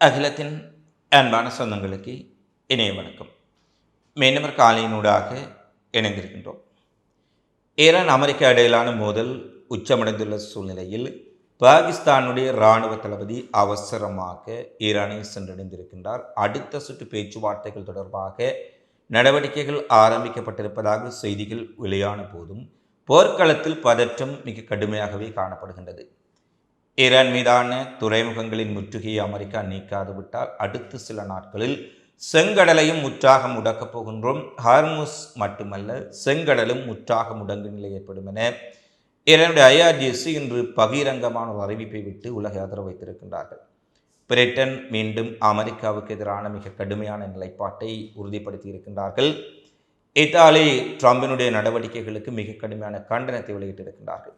அகிலத்தின் அன்பான சொந்தங்களுக்கு இணைய வணக்கம். மீண்டும் காலையினூடாக இணைந்திருக்கின்றோம். ஈரான் அமெரிக்கா இடையிலான மோதல் உச்சமடைந்துள்ள சூழ்நிலையில் பாகிஸ்தானுடைய இராணுவ தளபதி அவசரமாக ஈரானை சென்றடைந்திருக்கின்றார். அடுத்த சுற்று பேச்சுவார்த்தைகள் தொடர்பாக நடவடிக்கைகள் ஆரம்பிக்கப்பட்டிருப்பதாக செய்திகள் வெளியான போதும் போர்க்களத்தில் பதற்றம் மிக கடுமையாகவே காணப்படுகின்றது. ஈரான் மீதான துறைமுகங்களின் முற்றுகையை அமெரிக்கா நீக்காது விட்டால் அடுத்த சில நாட்களில் செங்கடலையும் முற்றாக முடக்கப் போகின்றோம். ஹார்முஸ் மட்டுமல்ல, செங்கடலும் முற்றாக முடங்கு நிலை ஏற்படும் என ஈரானுடைய ஐஆர்ஜிசி இன்று பகிரங்கமான ஒரு அறிவிப்பை விட்டு உலகை ஆதரவு வைத்திருக்கின்றார்கள். பிரிட்டன் மீண்டும் அமெரிக்காவுக்கு எதிரான மிக கடுமையான நிலைப்பாட்டை உறுதிப்படுத்தி இருக்கின்றார்கள். இத்தாலி ட்ரம்பினுடைய நடவடிக்கைகளுக்கு மிக கடுமையான கண்டனத்தை வெளியிட்டிருக்கின்றார்கள்.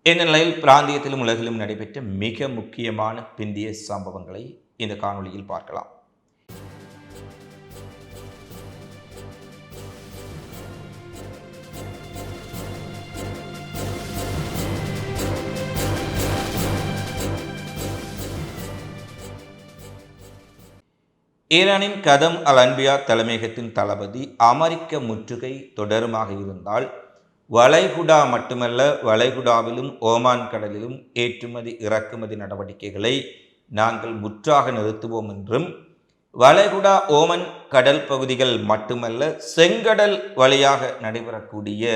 இந்த நிலையில் பிராந்தியத்திலும் உலகிலும் நடைபெற்ற மிக முக்கியமான பிந்திய சம்பவங்களை இந்த காணொளியில் பார்க்கலாம். ஈரானின் கதம் அல் அன்பியா தலைமையகத்தின் தளபதி அமெரிக்க முற்றுகை தொடருமாக இருந்தால் வளைகுடா மட்டுமல்ல, வளைகுடாவிலும் ஓமான் கடலிலும் ஏற்றுமதி இறக்குமதி நடவடிக்கைகளை நாங்கள் முற்றாக நிறுத்துவோம் என்றும், வளைகுடா ஓமன் கடல் பகுதிகள் மட்டுமல்ல, செங்கடல் வழியாக நடைபெறக்கூடிய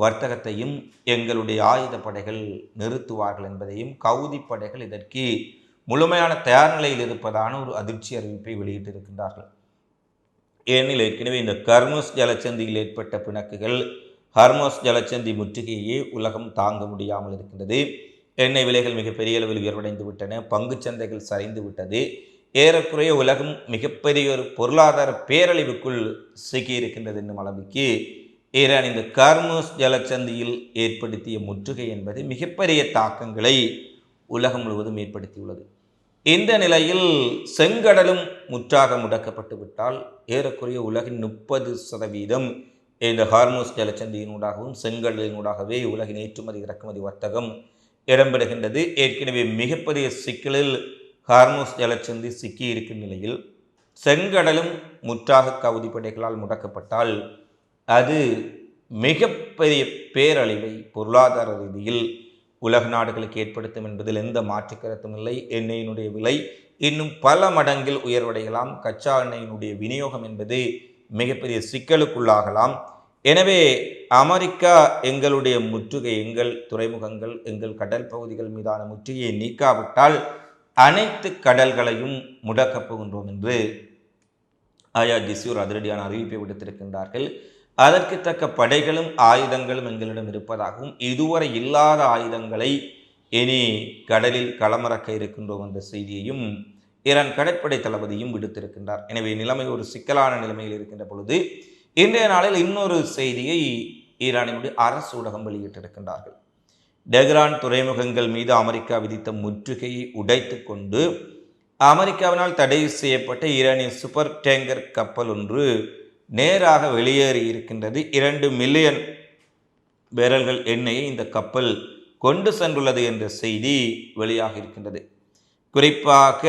வர்த்தகத்தையும் எங்களுடைய ஆயுத படைகள் நிறுத்துவார்கள் என்பதையும் கவுதி படைகள் இதற்கு முழுமையான தயார் நிலையில் இருப்பதான ஒரு அதிர்ச்சி அறிவிப்பை வெளியிட்டிருக்கின்றார்கள். ஏனெனில் ஏற்கனவே இந்த கர்முஸ் ஜலச்சந்தியில் ஏற்பட்ட பிணக்குகள், ஹார்மோஸ் ஜலச்சந்தி முற்றுகையே உலகம் தாங்க முடியாமல் இருக்கின்றது. எண்ணெய் விலைகள் மிகப்பெரிய அளவில் உயர்வடைந்து விட்டன. பங்கு சந்தைகள் சரிந்து விட்டது. ஏறக்குறைய உலகம் மிகப்பெரிய ஒரு பொருளாதார பேரழிவுக்குள் சிக்கியிருக்கின்றது என்னும் அளவுக்கு ஈரான் இந்த ஹார்மோஸ் ஜலச்சந்தியில் ஏற்படுத்திய முற்றுகை என்பது மிகப்பெரிய தாக்கங்களை உலகம் முழுவதும் ஏற்படுத்தியுள்ளது. இந்த நிலையில் செங்கடலும் முற்றாக முடக்கப்பட்டு விட்டால் ஏறக்குறைய உலகின் 30% இந்த ஹார்மோஸ் ஜலச்சந்தியினூடாகவும் செங்கடலினூடாகவே உலகின் ஏற்றுமதி இறக்குமதி வர்த்தகம் இடம்பெறுகின்றது. ஏற்கனவே மிகப்பெரிய சிக்கலில் ஹார்மோஸ் ஜலச்சந்தி சிக்கி இருக்கும் நிலையில் செங்கடலும் முற்றாக கவுதி படைகளால் முடக்கப்பட்டால் அது மிகப்பெரிய பேரழிவை பொருளாதார ரீதியில் உலக நாடுகளுக்கு ஏற்படுத்தும் என்பதில் எந்த மாற்று கருத்தும் இல்லை. எண்ணெயினுடைய விலை இன்னும் பல மடங்கில் உயர்வடையலாம். கச்சா எண்ணெயினுடைய விநியோகம் என்பது மிகப்பெரிய சிக்கலுக்குள்ளாகலாம். எனவே அமெரிக்கா எங்களுடைய முற்றுகை, எங்கள் துறைமுகங்கள், எங்கள் கடல் பகுதிகள் மீதான முற்றுகையை நீக்காவிட்டால் அனைத்து கடல்களையும் முடக்கப் போகின்றோம் என்று ஐஆர்ஜிசி ஒரு அதிரடியான அறிவிப்பை விடுத்திருக்கின்றார்கள். அதற்கு தக்க படைகளும் ஆயுதங்களும் எங்களிடம் இருப்பதாகவும், இதுவரை இல்லாத ஆயுதங்களை இனி கடலில் களமிறக்க இருக்கின்றோம் என்ற செய்தியையும் ஈரான் கடற்படை தளபதியும் விடுத்திருக்கின்றார். எனவே நிலைமை ஒரு சிக்கலான நிலைமையில் இருக்கின்ற பொழுது இன்றைய நாளில் இன்னொரு செய்தியை ஈரானினுடைய அரசு ஊடகம் வெளியிட்டிருக்கின்றார்கள். டெஹ்ரான் துறைமுகங்கள் மீது அமெரிக்கா விதித்த முற்றுகையை உடைத்து கொண்டு அமெரிக்காவினால் தடை செய்யப்பட்ட ஈரானிய சூப்பர் டேங்கர் கப்பல் ஒன்று நேராக வெளியேறி இருக்கின்றது. 2 மில்லியன் பேரல்கள் எண்ணெயை இந்த கப்பல் கொண்டு சென்றுள்ளது என்ற செய்தி வெளியாக இருக்கின்றது. குறிப்பாக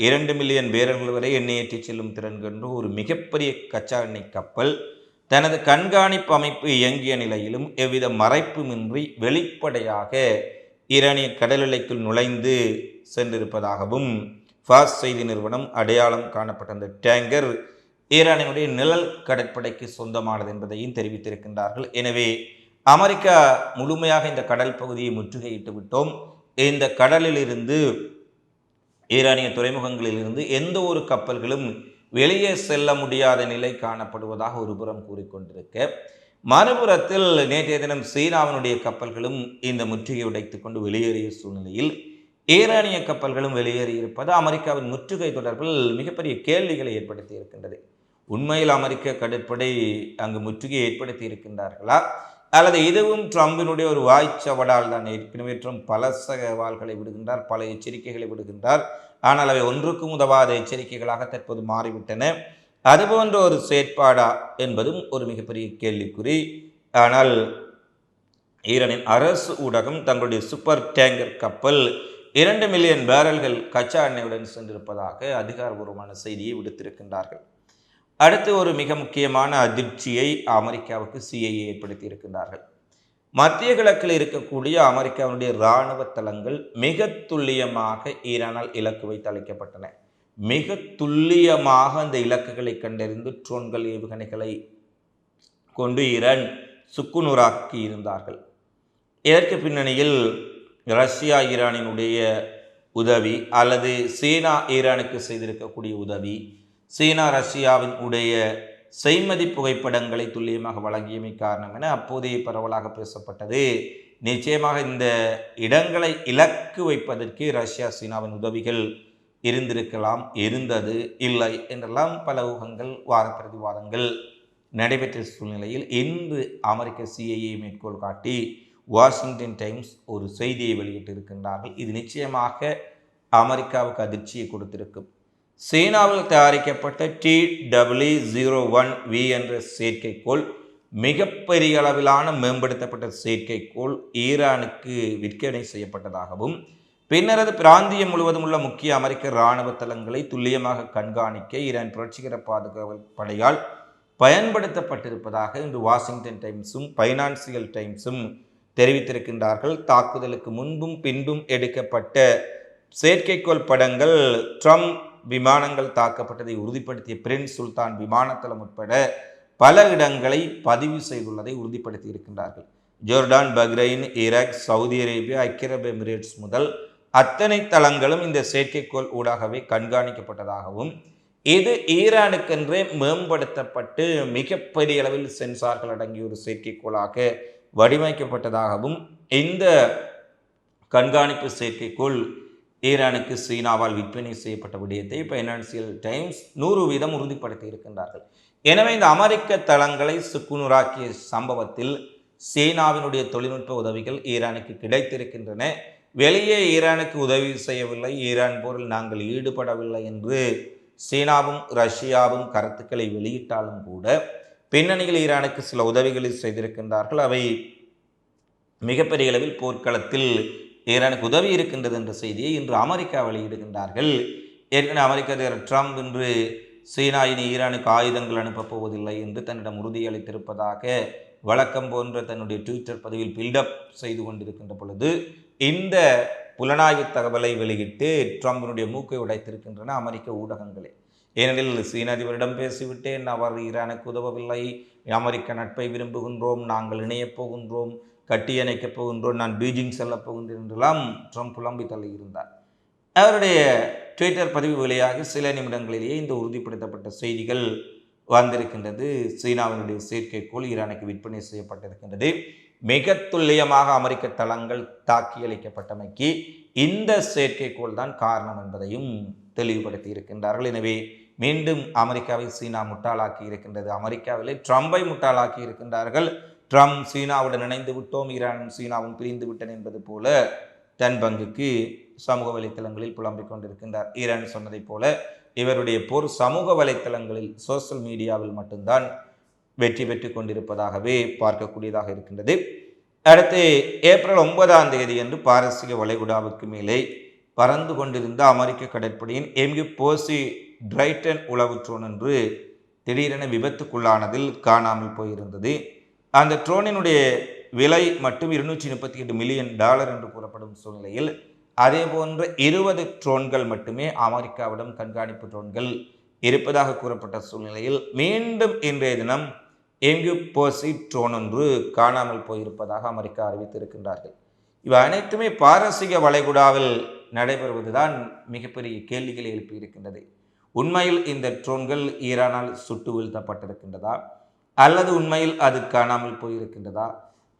2 மில்லியன் பேரல்கள் வரை எண்ணெய் ஏற்றிச் செல்லும் திறன் கொண்ட ஒரு மிகப்பெரிய கச்சா எண்ணெய் கப்பல் தனது கண்காணிப்பு அமைப்பு இயங்கிய நிலையிலும் எவ்வித மறைப்புமின்றி வெளிப்படையாக ஈரானிய கடல் எல்லைக்குள் நுழைந்து சென்றிருப்பதாகவும் ஃபாஸ் செய்தி நிறுவனம் அடையாளம் காணப்பட்ட அந்த டேங்கர் ஈரானினுடைய நிழல் கடற்படைக்கு சொந்தமானது என்பதையும் தெரிவித்திருக்கின்றார்கள். எனவே அமெரிக்கா முழுமையாக இந்த கடல் பகுதியை முற்றுகையிட்டு விட்டோம், இந்த கடலில் இருந்து ஈரானிய துறைமுகங்களில் இருந்து எந்த ஒரு கப்பல்களும் வெளியே செல்ல முடியாத நிலை காணப்படுவதாக ஒருபுறம் கூறிக்கொண்டிருக்க, மறுபுறத்தில் நேற்றைய தினம் சீனாவினுடைய கப்பல்களும் இந்த முற்றுகையை உடைத்து கொண்டு வெளியேறிய சூழ்நிலையில் ஈரானிய கப்பல்களும் வெளியேறியிருப்பது அமெரிக்காவின் முற்றுகை தொடர்பில் மிகப்பெரிய கேள்விகளை ஏற்படுத்தி இருக்கின்றது. உண்மையில் அமெரிக்க கடற்படை அங்கு முற்றுகையை ஏற்படுத்தி இருக்கின்றார்களா, அல்லது இதுவும் ட்ரம்பினுடைய ஒரு வாய்ச்சவடால் தான்? ஏற்கனவே ட்ரம்ப் பல சவால்களை விடுகின்றார், பல எச்சரிக்கைகளை விடுகின்றார். ஆனால் அவை ஒன்றுக்கும் உதவாத எச்சரிக்கைகளாக தற்போது மாறிவிட்டன. அதுபோன்ற ஒரு செயற்பாடா என்பதும் ஒரு மிகப்பெரிய கேள்விக்குறி. ஆனால் ஈரானின் அரசு ஊடகம் தங்களுடைய சூப்பர் டேங்கர் கப்பல் 2 மில்லியன் பேரல்கள் கச்சா எண்ணெயுடன் சென்றிருப்பதாக அதிகாரபூர்வமான செய்தியை விடுத்திருக்கின்றார்கள். அடுத்து ஒரு மிக முக்கியமான அதிர்ச்சியை அமெரிக்காவுக்கு CIA ஏற்படுத்தி இருக்கின்றார்கள். மத்திய கிழக்கில் இருக்கக்கூடிய அமெரிக்காவுடைய இராணுவ தளங்கள் மிக துல்லியமாக ஈரானால் இலக்கு வைத்து அழைக்கப்பட்டன. மிக துல்லியமாக அந்த இலக்குகளை கண்டறிந்து ட்ரோன்கள் ஏவுகணைகளை கொண்டு ஈரான் சுக்குநூறாக்கி இருந்தார்கள். இதற்கு பின்னணியில் ரஷ்யா ஈரானினுடைய உதவி அல்லது சீனா ஈரானுக்கு செய்திருக்கக்கூடிய உதவி, சீனா ரஷ்யாவின் உடைய செய்மதி புகைப்படங்களை துல்லியமாக வழங்கியமை காரணம் என அப்போதைய பரவலாக பேசப்பட்டது. நிச்சயமாக இந்த இடங்களை இலக்கு வைப்பதற்கு ரஷ்யா சீனாவின் உதவிகள் இருந்திருக்கலாம், இருந்தது, இல்லை என்றெல்லாம் பல ஊகங்கள் வாத பிரதிவாதங்கள் நடைபெற்ற சூழ்நிலையில் இன்று அமெரிக்க CIA மேற்கோள் காட்டி வாஷிங்டன் டைம்ஸ் ஒரு செய்தியை வெளியிட்டிருக்கின்றார்கள். இது நிச்சயமாக அமெரிக்காவுக்கு அதிர்ச்சியை கொடுத்திருக்கும். சீனாவில் தயாரிக்கப்பட்ட TW01V என்ற செயற்கைக்கோள் மிகப்பெரிய அளவிலான மேம்படுத்தப்பட்ட செயற்கைக்கோள் ஈரானுக்கு விற்பனை செய்யப்பட்டதாகவும், பின்னர் அது பிராந்தியம் முழுவதும் உள்ள முக்கிய அமெரிக்க இராணுவ தளங்களை துல்லியமாக கண்காணிக்க ஈரான் புரட்சிகர பாதுகாப்பு படையால் பயன்படுத்தப்பட்டிருப்பதாக இன்று வாஷிங்டன் டைம்ஸும் பைனான்சியல் டைம்ஸும் தெரிவித்திருக்கின்றார்கள். தாக்குதலுக்கு முன்பும் பின்பும் எடுக்கப்பட்ட செயற்கைக்கோள் படங்கள் ட்ரம்ப் விமானங்கள் தாக்கப்பட்டதை உறுதிப்படுத்திய பிரின்ஸ் சுல்தான் விமானத்தளம் உட்பட பல இடங்களை பதிவு செய்துள்ளதை உறுதிப்படுத்தி இருக்கின்றார்கள். Jordan, Bahrain, Iraq, Saudi Arabia, ஐக்கிய அரபு எமிரேட்ஸ் முதல் அத்தனை தளங்களும் இந்த செயற்கைக்கோள் ஊடாகவே கண்காணிக்கப்பட்டதாகவும், இது ஈரானுக்கென்றே மேம்படுத்தப்பட்டு மிகப்பெரிய அளவில் சென்சார்கள் அடங்கிய ஒரு செயற்கைக்கோளாக வடிவமைக்கப்பட்டதாகவும், இந்த கண்காணிப்பு செயற்கைக்கோள் ஈரானுக்கு சீனாவால் விற்பனை செய்யப்பட்ட விடயத்தை பைனான்சியல் டைம்ஸ் 100% உறுதிப்படுத்தி இருக்கின்றார்கள். எனவே இந்த அமெரிக்க தளங்களை சுக்குநூறாக்கிய சம்பவத்தில் சீனாவினுடைய தொழில்நுட்ப உதவிகள் ஈரானுக்கு கிடைத்திருக்கின்றன. வெளியே ஈரானுக்கு உதவி செய்யவில்லை, ஈரான் போரில் நாங்கள் ஈடுபடவில்லை என்று சீனாவும் ரஷ்யாவும் கருத்துக்களை வெளியிட்டாலும் கூட பின்னணியில் ஈரானுக்கு சில உதவிகளை செய்திருக்கின்றார்கள். அவை மிகப்பெரிய அளவில் போர்க்களத்தில் ஈரானுக்கு உதவி இருக்கின்றது என்ற செய்தியை இன்று அமெரிக்கா வெளியிடுகின்றார்கள். ஏற்கனவே அமெரிக்க அதிபர் ட்ரம்ப் இன்று சீனா இனி ஈரானுக்கு ஆயுதங்கள் அனுப்பப் போவதில்லை என்று தன்னிடம் உறுதியளித்திருப்பதாக வழக்கம் போன்ற தன்னுடைய ட்விட்டர் பதிவில் பில்டப் செய்து கொண்டிருக்கின்ற பொழுது இந்த புலனாய்வு தகவலை வெளியிட்டு ட்ரம்பினுடைய மூக்கை உடைத்திருக்கின்றன அமெரிக்க ஊடகங்களே. ஏனெனில் சீன அதிபரிடம் பேசிவிட்டேன், அவர் ஈரானுக்கு உதவவில்லை, அமெரிக்க நட்பை விரும்புகின்றோம், நாங்கள் இணையப் போகின்றோம், கட்டியணைக்கப் போகின்றோம், நான் பீஜிங் செல்லப் போகின்றேன் என்றெல்லாம் ட்ரம்ப் புலம்பி தள்ளியிருந்தார். அவருடைய ட்விட்டர் பதிவு வெளியாக சில நிமிடங்களிலேயே இந்த உறுதிப்படுத்தப்பட்ட செய்திகள் வந்திருக்கின்றது. சீனாவினுடைய செயற்கைக்கோள் ஈரானுக்கு விற்பனை செய்யப்பட்டிருக்கின்றது. மிக துல்லியமாக அமெரிக்க தளங்கள் தாக்கியளிக்கப்பட்டமைக்கு இந்த செயற்கைக்கோள் தான் காரணம் என்பதையும் தெளிவுபடுத்தி இருக்கின்றார்கள். எனவே மீண்டும் அமெரிக்காவை சீனா முட்டாளாக்கி இருக்கின்றது. அமெரிக்காவிலே ட்ரம்பை முட்டாளாக்கி இருக்கின்றார்கள். ட்ரம்ப் சீனாவுடன் இணைந்து விட்டோம், ஈரானும் சீனாவும் பிரிந்து விட்டன என்பது போல தன் பங்குக்கு சமூக வலைத்தளங்களில் புலம்பிக் கொண்டிருக்கின்றார். ஈரான் சொன்னதை போல இவருடைய போர் சமூக வலைத்தளங்களில் சோசியல் மீடியாவில் மட்டும்தான் வெற்றி பெற்று கொண்டிருப்பதாகவே பார்க்கக்கூடியதாக இருக்கின்றது. அடுத்து ஏப்ரல் 9 அன்று பாரசீக வளைகுடாவுக்கு மேலே பறந்து கொண்டிருந்த அமெரிக்க கடற்படையின் MQ-40 டிரைட்டன் உளவு ட்ரோன் என்று திடீரென விபத்துக்குள்ளானதில் காணாமல் போயிருந்தது. அந்த ட்ரோனினுடைய விலை மட்டும் $238 மில்லியன் என்று கூறப்படும் சூழ்நிலையில் அதே போன்ற 20 ட்ரோன்கள் மட்டுமே அமெரிக்காவிடம் கண்காணிப்பு ட்ரோன்கள் இருப்பதாக கூறப்பட்ட சூழ்நிலையில் மீண்டும் இன்றைய தினம் MQ-40 ட்ரோன் ஒன்று காணாமல் போயிருப்பதாக அமெரிக்கா அறிவித்திருக்கின்றார்கள். இவை அனைத்துமே பாரசீக வளைகுடாவில் நடைபெறுவதுதான் மிகப்பெரிய கேள்விகளை எழுப்பியிருக்கின்றது. உண்மையில் இந்த ட்ரோன்கள் ஈரானால் சுட்டு வீழ்த்தப்பட்டிருக்கின்றதா, அல்லது உண்மையில் அது காணாமல் போயிருக்கின்றதா,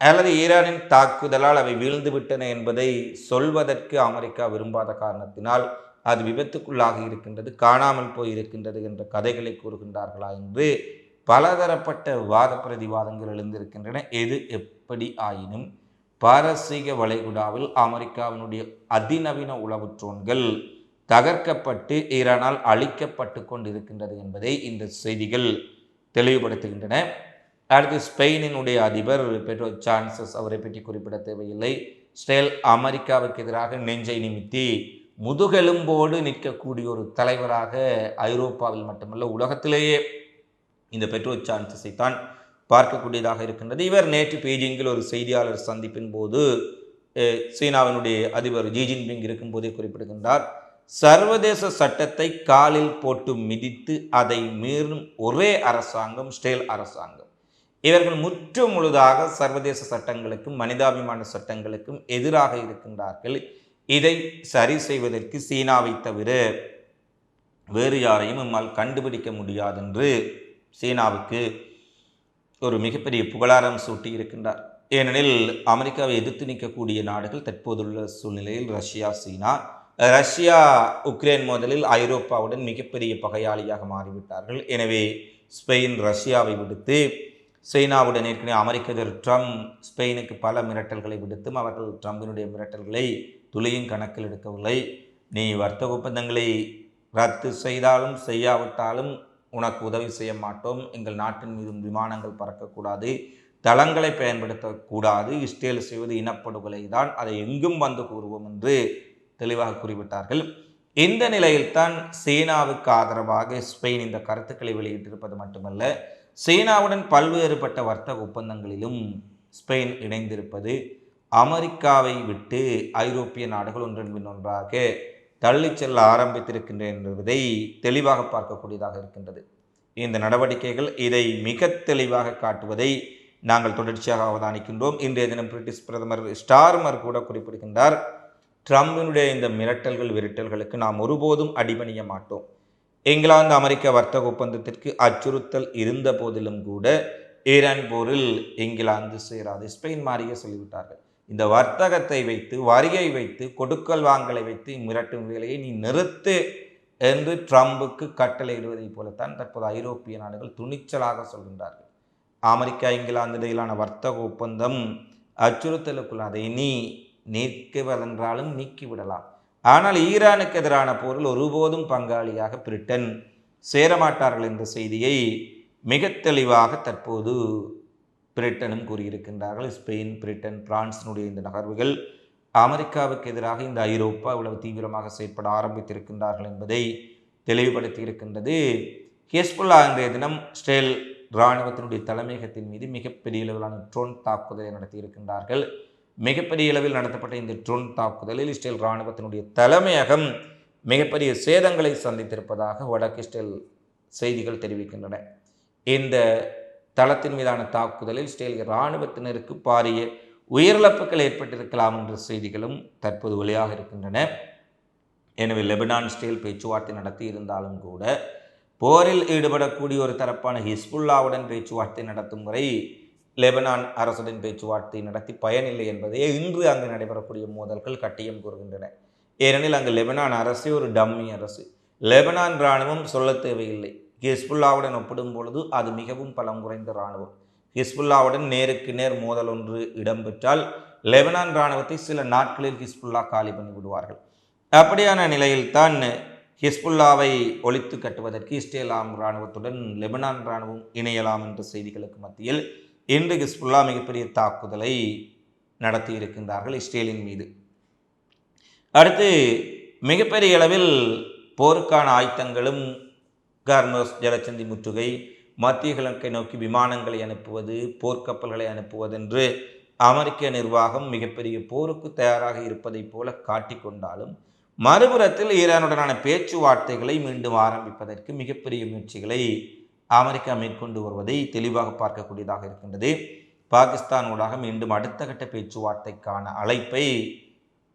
அல்லது ஈரானின் தாக்குதலால் அவை வீழ்ந்து விட்டன என்பதை சொல்வதற்கு அமெரிக்கா விரும்பாத காரணத்தினால் அது விபத்துக்குள்ளாக இருக்கின்றது, காணாமல் போயிருக்கின்றது என்ற கதைகளை கூறுகின்றார்களா என்று பலதரப்பட்ட வாத பிரதிவாதங்கள் எழுந்திருக்கின்றன. எது எப்படி ஆயினும் பாரசீக வளைகுடாவில் அமெரிக்காவினுடைய அதிநவீன உளவு ட்ரோன்கள் தகர்க்கப்பட்டு ஈரானால் அழிக்கப்பட்டு கொண்டிருக்கின்றது என்பதை இந்த செய்திகள் தெளிவுபடுத்துகின்றன. அடுத்து ஸ்பெயினினுடைய அதிபர் பெட்ரோ சான்சஸ், அவரை பற்றி குறிப்பிட தேவையில்லை. இஸ்ரேல் அமெரிக்காவுக்கு எதிராக நெஞ்சை நிமித்தி முதுகெலும்போடு நிற்கக்கூடிய ஒரு தலைவராக ஐரோப்பாவில் மட்டுமல்ல உலகத்திலேயே இந்த பெட்ரோல் சான்சஸை தான் பார்க்கக்கூடியதாக இருக்கின்றது. இவர் நேற்று பெய்ஜிங்கில் ஒரு செய்தியாளர் சந்திப்பின் போது சீனாவினுடைய அதிபர் ஜி ஜின்பிங் இருக்கும்போதே குறிப்பிடுகின்றார், சர்வதேச சட்டத்தை காலில் போட்டு மிதித்து அதை மீறும் ஒரே அரசாங்கம் இஸ்ரேல் அரசாங்கம். இவர்கள் முற்று முழுதாக சர்வதேச சட்டங்களுக்கும் மனிதாபிமான சட்டங்களுக்கும் எதிராக இருக்கின்றார்கள். இதை சரி செய்வதற்கு சீனாவை தவிர வேறு யாரையும் நம்மால் கண்டுபிடிக்க முடியாது என்று சீனாவுக்கு ஒரு மிகப்பெரிய புகழாரம் சூட்டி இருக்கின்றார். ஏனெனில் அமெரிக்காவை எதிர்த்து நிற்கக்கூடிய நாடுகள் தற்போதுள்ள சூழ்நிலையில் ரஷ்யா, சீனா. ரஷ்யா உக்ரைன் மோதலில் ஐரோப்பாவுடன் மிகப்பெரிய பகையாளியாக மாறிவிட்டார்கள். எனவே ஸ்பெயின் ரஷ்யாவை விடுத்து, சீனாவுடன் ஏற்கனவே அமெரிக்க அதிபர் ட்ரம்ப் ஸ்பெயினுக்கு பல மிரட்டல்களை விடுத்தும் அவர்கள் ட்ரம்பினுடைய மிரட்டல்களை துளியும் கணக்கில் எடுக்கவில்லை. நீ வர்த்தக ஒப்பந்தங்களை ரத்து செய்தாலும் செய்யாவிட்டாலும் உனக்கு உதவி செய்ய மாட்டோம், எங்கள் நாட்டின் மீது விமானங்கள் பறக்கக்கூடாது, தளங்களை பயன்படுத்தக்கூடாது, இஸ்ரேல் செய்வது இனப்படுகொலை தான், அதை எங்கும் வந்து கூறுவோம் என்று தெளிவாக குறிப்பிட்டார்கள். இந்த நிலையில்தான் சீனாவுக்கு ஆதரவாக ஸ்பெயின் இந்த கருத்துக்களை வெளியிட்டிருப்பது மட்டுமல்ல, சீனாவுடன் பல்வேறுபட்ட வர்த்தக ஒப்பந்தங்களிலும் ஸ்பெயின் இணைந்திருப்பது அமெரிக்காவை விட்டு ஐரோப்பிய நாடுகள் ஒன்றன் பின் ஒன்றாக தள்ளிச் செல்ல ஆரம்பித்திருக்கின்றன என்பதை தெளிவாக பார்க்கக்கூடியதாக இருக்கின்றது. இந்த நடவடிக்கைகள் இதை மிக தெளிவாக காட்டுவதை நாங்கள் தொடர்ச்சியாக அவதானிக்கின்றோம். இன்றைய தினம் பிரிட்டிஷ் பிரதமர் ஸ்டார்மர் கூட குறிப்பிடுகின்றார், ட்ரம்பினுடைய இந்த மிரட்டல்கள் விரட்டல்களுக்கு நாம் ஒருபோதும் அடிபணிய மாட்டோம். இங்கிலாந்து அமெரிக்க வர்த்தக ஒப்பந்தத்திற்கு அச்சுறுத்தல் இருந்த போதிலும் கூட ஈரான் போரில் இங்கிலாந்து சேராது. ஸ்பெயின் மாறிய சொல்லிவிட்டார்கள். இந்த வர்த்தகத்தை வைத்து, வரியை வைத்து, கொடுக்கல் வாங்கலை வைத்து மிரட்டும் வேலையை நீ நிறுத்து என்று ட்ரம்புக்கு கட்டளையிடுவதைப் போலத்தான் தற்போது ஐரோப்பிய நாடுகள் துணிச்சலாக சொல்கின்றார்கள். அமெரிக்கா இங்கிலாந்து இடையிலான வர்த்தக ஒப்பந்தம் அச்சுறுத்தலுக்குள், அதை நீ நீக்குவதென்றாலும் நீக்கிவிடலாம். ஆனால் ஈரானுக்கு எதிரான போரில் ஒருபோதும் பங்காளியாக பிரிட்டன் சேரமாட்டார்கள் என்ற செய்தியை மிக தெளிவாக தற்போது பிரிட்டனும் கூறியிருக்கின்றார்கள். ஸ்பெயின், பிரிட்டன், பிரான்சினுடைய இந்த நகர்வுகள் அமெரிக்காவுக்கு எதிராக இந்த ஐரோப்பா இவ்வளவு தீவிரமாக செயற்பட ஆரம்பித்திருக்கின்றார்கள் என்பதை தெளிவுபடுத்தி இருக்கின்றது. ஹெஸ்புல்லா இன்றைய தினம் இஸ்ரேல் இராணுவத்தினுடைய தலைமையகத்தின் மீது மிகப்பெரிய அளவிலான ட்ரோன் தாக்குதலை நடத்தியிருக்கின்றார்கள். மிகப்பெரிய அளவில் நடத்தப்பட்ட இந்த ட்ரோன் தாக்குதலில் இஸ்ரேல் இராணுவத்தினுடைய தலைமையகம் மிகப்பெரிய சேதங்களை சந்தித்திருப்பதாக வடக்கு இஸ்ரேல் செய்திகள் தெரிவிக்கின்றன. இந்த தளத்தின் மீதான தாக்குதலில் இஸ்ரேல் இராணுவத்தினருக்கு பாரிய உயிரிழப்புகள் ஏற்பட்டிருக்கலாம் என்ற செய்திகளும் தற்போது வெளியாக இருக்கின்றன. எனவே லெபனான் இஸ்ரேல் பேச்சுவார்த்தை நடத்தி இருந்தாலும் கூட போரில் ஈடுபடக்கூடிய ஒரு தரப்பான ஹிஸ்புல்லாவுடன் பேச்சுவார்த்தை நடத்தும் வரை லெபனான் அரசுடன் பேச்சுவார்த்தை நடத்தி பயனில்லை என்பதையே இன்று அங்கு நடைபெறக்கூடிய மோதல்கள் கட்டியம் கூறுகின்றன. ஏனெனில் அங்கு லெபனான் அரசே ஒரு டம்மி அரசு. லெபனான் இராணுவம் சொல்ல தேவையில்லை. ஹிஸ்புல்லாவுடன் ஒப்பிடும் பொழுது அது மிகவும் பலம் குறைந்த இராணுவம். ஹிஸ்புல்லாவுடன் நேருக்கு நேர் மோதல் ஒன்று இடம்பெற்றால் லெபனான் இராணுவத்தை சில நாட்களில் ஹிஸ்புல்லா காலி பண்ணி விடுவார்கள். அப்படியான நிலையில்தான் ஹிஸ்புல்லாவை ஒழித்து கட்டுவதற்கு இஸ்ரேல் இராணுவத்துடன் லெபனான் இராணுவம் இணையலாம் என்ற செய்திகளுக்கு மத்தியில் இன்று ஹிஸ்புல்லா மிகப்பெரிய தாக்குதலை நடத்தி இருக்கின்றார்கள் இஸ்ரேலின் மீது. அடுத்து மிகப்பெரிய அளவில் போருக்கான ஆயுதங்களும் கார்மோஸ் ஜலச்சந்தி முற்றுகை, மத்திய கிழக்கை நோக்கி விமானங்களை அனுப்புவது, போர்க்கப்பல்களை அனுப்புவதென்று அமெரிக்க நிர்வாகம் மிகப்பெரிய போருக்கு தயாராக இருப்பதைப் போல காட்டிக்கொண்டாலும் மறுபுறத்தில் ஈரானுடனான பேச்சுவார்த்தைகளை மீண்டும் ஆரம்பிப்பதற்கு மிகப்பெரிய முயற்சிகளை அமெரிக்கா மேற்கொண்டு வருவதை தெளிவாக பார்க்கக்கூடியதாக இருக்கின்றது. பாகிஸ்தான் ஊடாக மீண்டும் அடுத்த கட்ட பேச்சுவார்த்தைக்கான அழைப்பை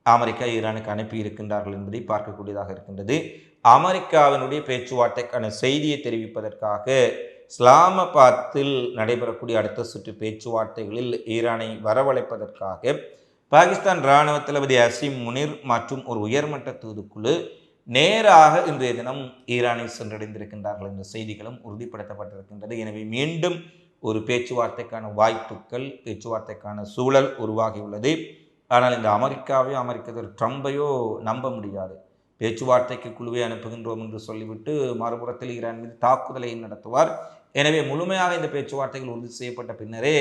அமெரிக்கா ஈரானுக்கு அனுப்பியிருக்கின்றார்கள் என்பதை பார்க்கக்கூடியதாக இருக்கின்றது. அமெரிக்காவினுடைய பேச்சுவார்த்தைக்கான செய்தியை தெரிவிப்பதற்காக இஸ்லாமாபாத்தில் நடைபெறக்கூடிய அடுத்த சுற்று பேச்சுவார்த்தைகளில் ஈரானை வரவழைப்பதற்காக பாகிஸ்தான் இராணுவ தளபதி அசீம் முனிர் மற்றும் ஒரு உயர்மட்ட தூதுக்குழு நேராக இன்றைய தினம் ஈரானை சென்றடைந்திருக்கின்றார்கள் என்ற செய்திகளும் உறுதிப்படுத்தப்பட்டிருக்கின்றது. எனவே மீண்டும் ஒரு பேச்சுவார்த்தைக்கான வாய்ப்புகள், பேச்சுவார்த்தைக்கான சூழல் உருவாகியுள்ளது. ஆனால் இந்த அமெரிக்காவையோ அமெரிக்க ட்ரம்பையோ நம்ப முடியாது. பேச்சுவார்த்தைக்கு குழுவை அனுப்புகின்றோம் என்று சொல்லிவிட்டு மறுபுறத்தில் ஈரான் மீது தாக்குதலை நடத்துவார். எனவே முழுமையாக இந்த பேச்சுவார்த்தைகள் உறுதி செய்யப்பட்ட பின்னரே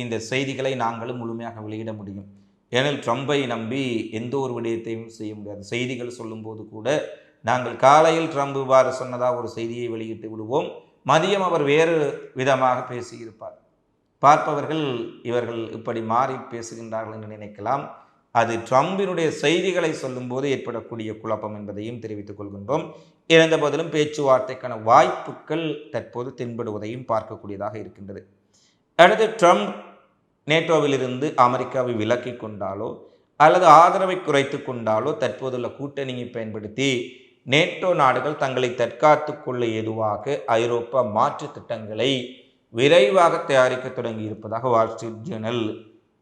இந்த செய்திகளை நாங்களும் முழுமையாக வெளியிட முடியும். ஏனெனில் ட்ரம்பை நம்பி எந்த ஒரு விடயத்தையும் செய்ய முடியாது. செய்திகள் சொல்லும்போது கூட நாங்கள் காலையில் ட்ரம்ப் இவ்வாறு சொன்னதாக ஒரு செய்தியை வெளியிட்டு விடுவோம், மதியம் அவர் வேறு விதமாக பேசியிருப்பார். பார்ப்பவர்கள் இவர்கள் இப்படி மாறி பேசுகின்றார்கள் என்று நினைக்கலாம். அது ட்ரம்பினுடைய செய்திகளை சொல்லும்போது ஏற்படக்கூடிய குழப்பம் என்பதையும் தெரிவித்துக் கொள்கின்றோம். இருந்த போதிலும் பேச்சுவார்த்தைக்கான வாய்ப்புகள் தற்போது தென்படுவதையும் பார்க்கக்கூடியதாக இருக்கின்றது. அடுத்து ட்ரம்ப் நேட்டோவிலிருந்து அமெரிக்காவை விலக்கி கொண்டாலோ அல்லது ஆதரவை குறைத்து கொண்டாலோ தற்போதுள்ள கூட்டணியை பயன்படுத்தி நேட்டோ நாடுகள் தங்களை தற்காத்து கொள்ள ஏதுவாக ஐரோப்பா மாற்று திட்டங்களை விரைவாக தயாரிக்க தொடங்கி இருப்பதாக வால் ஸ்ட்ரீட் ஜேர்னல்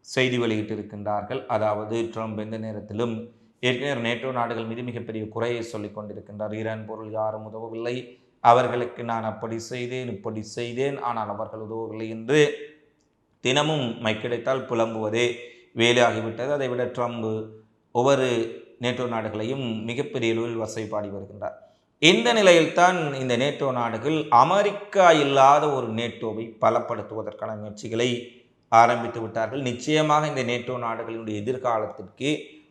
செய்தி வெளியிட்டிருக்கின்றார்கள். அதாவது ட்ரம்ப் எந்த நேரத்திலும் ஏற்கனவே நேட்டோ நாடுகள் மீது மிகப்பெரிய குறையை சொல்லிக் கொண்டிருக்கின்றார். ஈரான் பொருள் யாரும் உதவவில்லை, அவர்களுக்கு நான் அப்படி செய்தேன் இப்படி செய்தேன், ஆனால் அவர்கள் உதவவில்லை என்று தினமும் மைக்கிடைத்தால் புலம்புவதே வேலையாகிவிட்டது. அதைவிட ட்ரம்ப் ஒவ்வொரு நேட்டோ நாடுகளையும் மிகப்பெரிய அளவில் வசைப்பாடி வருகின்றார். இந்த நிலையில்தான் இந்த நேட்டோ நாடுகள் அமெரிக்கா இல்லாத ஒரு நேட்டோவை பலப்படுத்துவதற்கான முயற்சிகளை ஆரம்பித்து விட்டார்கள். நிச்சயமாக இந்த நேட்டோ நாடுகளினுடைய எதிர்காலத்திற்கு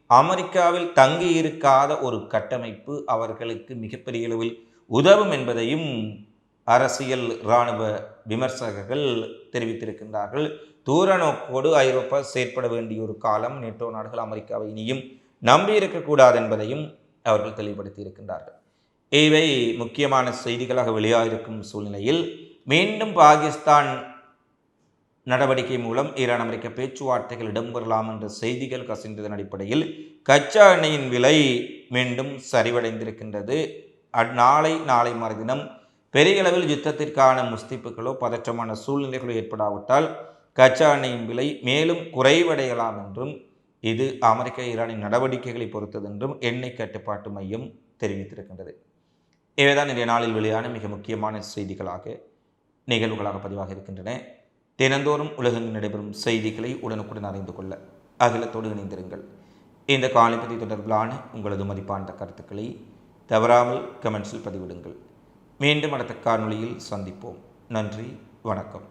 அமெரிக்காவில் தங்கி இருக்காத ஒரு கட்டமைப்பு அவர்களுக்கு மிகப்பெரிய அளவில் உதவும் என்பதையும் அரசியல் இராணுவ விமர்சகர்கள் தெரிவித்திருக்கின்றார்கள். தூர நோக்கோடு ஐரோப்பா செயற்பட வேண்டிய ஒரு காலம், நேட்டோ நாடுகள் அமெரிக்காவை இனியும் நம்பியிருக்கக்கூடாது என்பதையும் அவர்கள் தெளிவுபடுத்தி இருக்கின்றார்கள். இவை முக்கியமான செய்திகளாக வெளியாகிருக்கும் சூழ்நிலையில் மீண்டும் பாகிஸ்தான் நடவடிக்கை மூலம் ஈரான் அமெரிக்க பேச்சுவார்த்தைகள் இடம்பெறலாம் என்ற செய்திகள் கசிந்ததன் அடிப்படையில் கச்சா எண்ணெயின் விலை மீண்டும் சரிவடைந்திருக்கின்றது. நாளை மறுதினம் பெரிய அளவில் யுத்தத்திற்கான முஸ்திப்புகளோ பதற்றமான சூழ்நிலைகளோ ஏற்படாவிட்டால் கச்சா எண்ணெயின் விலை மேலும் குறைவடையலாம் என்றும் இது அமெரிக்க ஈரானின் நடவடிக்கைகளை பொறுத்தது என்றும் எண்ணெய் கட்டுப்பாட்டு மையம் தெரிவித்திருக்கின்றது. இவைதான் இன்றைய நாளில் வெளியான மிக முக்கியமான செய்திகளாக நிகழ்வுகளாக பதிவாக இருக்கின்றன. தினந்தோறும் உலகெங்கும் நடைபெறும் செய்திகளை உடனுக்குடன் அறிந்து கொள்ள அகிலத்தோடு இணைந்திருங்கள். இந்த காணொளி தொடர்பிலான உங்களது மதிப்பான கருத்துக்களை தவறாமல் கமெண்ட்ஸில் பதிவிடுங்கள். மீண்டும் அடுத்த காணொளியில் சந்திப்போம். நன்றி, வணக்கம்.